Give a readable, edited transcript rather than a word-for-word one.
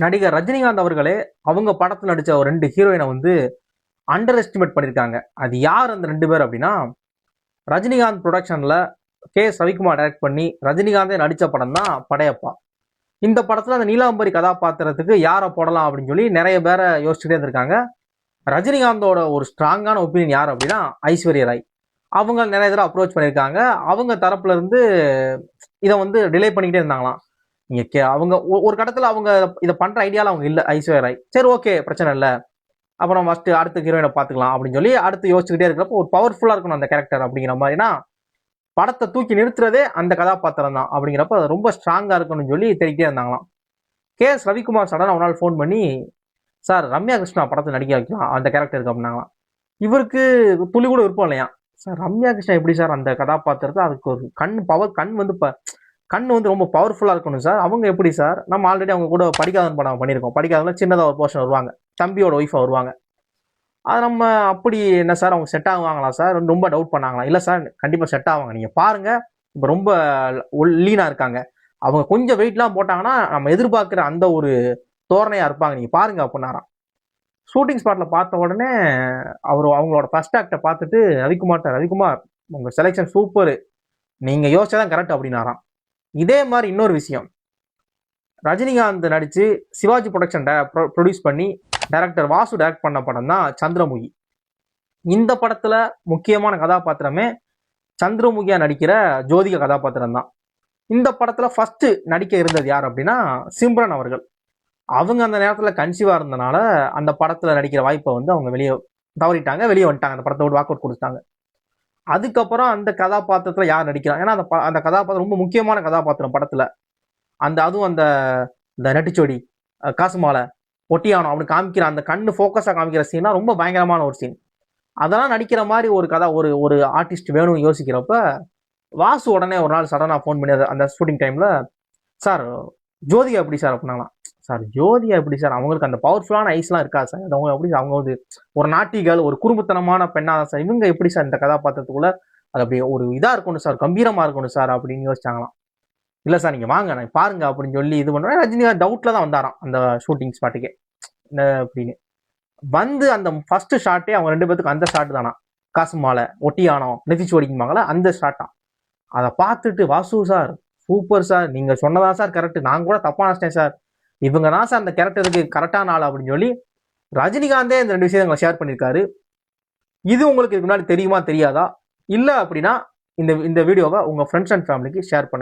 நடிகர் ரஜினிகாந்த் அவர்களே அவங்க படத்தில் நடித்த ஒரு 2 ஹீரோயினை வந்து அண்டர் எஸ்டிமேட் பண்ணியிருக்காங்க. அது யார் அந்த 2 பேர் அப்படின்னா, ரஜினிகாந்த் ப்ரொடக்ஷனில் ரவிக்குமார் டைரக்ட் பண்ணி ரஜினிகாந்தே நடித்த படம் தான் படையப்பா. இந்த படத்தில் அந்த நீலாம்பரி கதாபாத்திரத்துக்கு யாரை போடலாம் அப்படின்னு சொல்லி நிறைய பேரை யோசிச்சுட்டே இருந்திருக்காங்க. ரஜினிகாந்தோட ஒரு ஸ்ட்ராங்கான ஒப்பீனியன் யார் அப்படின்னா ஐஸ்வர்யா ராய். அவங்க நிறைய தடவை அப்ரோச் பண்ணியிருக்காங்க. அவங்க தரப்புல இருந்து இதை வந்து டிலே பண்ணிக்கிட்டே இருந்தாங்களாம். அவங்க ஒரு கட்டத்தில் அவங்க இதை பண்ற ஐடியால அவங்க இல்லை ஐஸ்வர்யா ராய். சரி, ஓகே, பிரச்சனை இல்லை, அப்புறம் ஃபர்ஸ்ட் அடுத்த ஹீரோயினை பார்த்துக்கலாம் அப்படின்னு சொல்லி அடுத்து யோசிச்சுக்கிட்டே இருக்கிறப்போ ஒரு பவர்ஃபுல்லா இருக்கணும் அந்த கேரக்டர் அப்படிங்கிற மாதிரினா படத்தை தூக்கி நிறுத்துறதே அந்த கதாபாத்திரம் தான் அப்படிங்கிறப்ப அது ரொம்ப ஸ்ட்ராங்கா இருக்கணும்னு சொல்லி தெரிவிட்டே இருந்தாங்களாம். ரவிக்குமார் சடனா ஒரு நாள் ஃபோன் பண்ணி, சார் ரம்யா கிருஷ்ணா படத்தை நடிக்க வைக்கலாம் அந்த கேரக்டருக்கு அப்படின்னாங்களாம். இவருக்கு துளி கூட விருப்பம் இல்லையா. சார் ரம்யா கிருஷ்ணா எப்படி சார் அந்த கதாபாத்திரத்தை, அதுக்கு ஒரு கண் வந்து ரொம்ப பவர்ஃபுல்லா இருக்கணும் சார், அவங்க எப்படி சார், நம்ம ஆல்ரெடி அவங்க கூட படிக்காதவன் படம் பண்ணியிருக்கோம், படிக்காதவங்க சின்னதாக ஒரு போர்ஷன் வருவாங்க, தம்பியோட ஒய்ஃபா வருவாங்க, அது நம்ம அப்படி என்ன சார் அவங்க செட் ஆகுவாங்களா சார் ரொம்ப டவுட் பண்ணாங்களா. இல்லை சார் கண்டிப்பாக செட் ஆவாங்க, நீங்கள் பாருங்க, இப்போ ரொம்ப லீனாக இருக்காங்க, அவங்க கொஞ்சம் வெயிட்லாம் போட்டாங்கன்னா நம்ம எதிர்பார்க்குற அந்த ஒரு தோரணையாக இருப்பாங்க, நீங்கள் பாருங்க அப்படின்னாராம். ஷூட்டிங் ஸ்பாட்டில் பார்த்த உடனே அவங்களோட ஃபர்ஸ்ட் ஆக்டை பார்த்துட்டு ரவிக்குமார் உங்கள் செலெக்ஷன் சூப்பர், நீங்கள் யோசிச்சாதான் கரெக்ட் அப்படின்னாராம். இதே மாதிரி இன்னொரு விஷயம், ரஜினிகாந்த் நடித்து சிவாஜி ப்ரொடக்ஷன் ப்ரொடியூஸ் பண்ணி டைரக்டர் வாசு டைரக்ட் பண்ண படம் தான் சந்திரமுகி. இந்த படத்துல முக்கியமான கதாபாத்திரமே சந்திரமுகியா நடிக்கிற ஜோதிகா கதாபாத்திரம் தான். இந்த படத்துல ஃபர்ஸ்ட் நடிக்க இருந்தது யார் அப்படின்னா சிம்ரன் அவர்கள். அவங்க அந்த நேரத்துல கன்சீவா இருந்தனால அந்த படத்துல நடிக்கிற வாய்ப்பை வந்து அவங்க வெளியே வந்துட்டாங்க, அந்த படத்தை வாக் அவுட் கொடுத்தாங்க. அதுக்கப்புறம் அந்த கதாபாத்திரத்துல யார் நடிக்கிறாங்க, ஏன்னா அந்த கதாபாத்திரம் ரொம்ப முக்கியமான கதாபாத்திரம் படத்துல. அதுவும் அந்த நெட்டிச்சோடி காசுமாலை ஒட்டியானோ அப்படி காமிக்கிற அந்த கண்ணு ஃபோக்கஸா காமிக்கிற சீனா ரொம்ப பயங்கரமான ஒரு சீன். அதெல்லாம் நடிக்கிற மாதிரி ஒரு ஒரு ஆர்டிஸ்ட் வேணும்னு யோசிக்கிறப்ப வாசு உடனே ஒரு நாள் சடனா ஃபோன் பண்ணி அந்த ஷூட்டிங் டைம்ல, சார் ஜோதிகா எப்படி சார் அப்படின்னாங்களாம். சார் ஜோதிகா எப்படி சார், அவங்களுக்கு அந்த பவர்ஃபுல்லான ஐஸ்லாம் இருக்கா சார், அவங்க எப்படி, அவங்க வந்து ஒரு நாட்டிகள் ஒரு குறும்புத்தனமான பெண்ணாதான் சார், இவங்க எப்படி சார் இந்த கதாபாத்திரத்துக்குள்ள அது அப்படி ஒரு இதா இருக்கணும் சார், கம்பீரமா இருக்கணும் சார் அப்படின்னு யோசிச்சாங்களாம். இல்லை சார் நீங்கள் வாங்க நான் பாருங்க அப்படின்னு சொல்லி இது பண்ணுறேன். ரஜினிகாந்த் டவுட்ல தான் வந்தாராம் அந்த ஷூட்டிங் ஸ்பாட்டுக்கே அப்படின்னு வந்து அந்த ஃபர்ஸ்ட் ஷாட்டே அவங்க 2 பேத்துக்கு அந்த ஷாட் தானா, காசு மாலை ஒட்டியானோ நெத்திச்சு ஓடிக்குமாங்களா அந்த ஷாட்டா. அதை பார்த்துட்டு வாசு சார் சூப்பர் சார், நீங்க சொன்னதா சார் கரெக்ட், நான் கூட தப்பா நினைச்சிட்டேன் சார், இவங்க தான் சார் அந்த கேரக்டருக்கு கரெக்டான ஆள் அப்படின்னு சொல்லி ரஜினிகாந்தே இந்த 2 விஷயங்களை ஷேர் பண்ணியிருக்காரு. இது உங்களுக்கு இதுக்கு முன்னாடி தெரியுமா தெரியாதா, இல்லை அப்படின்னா இந்த வீடியோவை உங்க ஃப்ரெண்ட்ஸ் அண்ட் ஃபேமிலிக்கு ஷேர் பண்ணுங்க.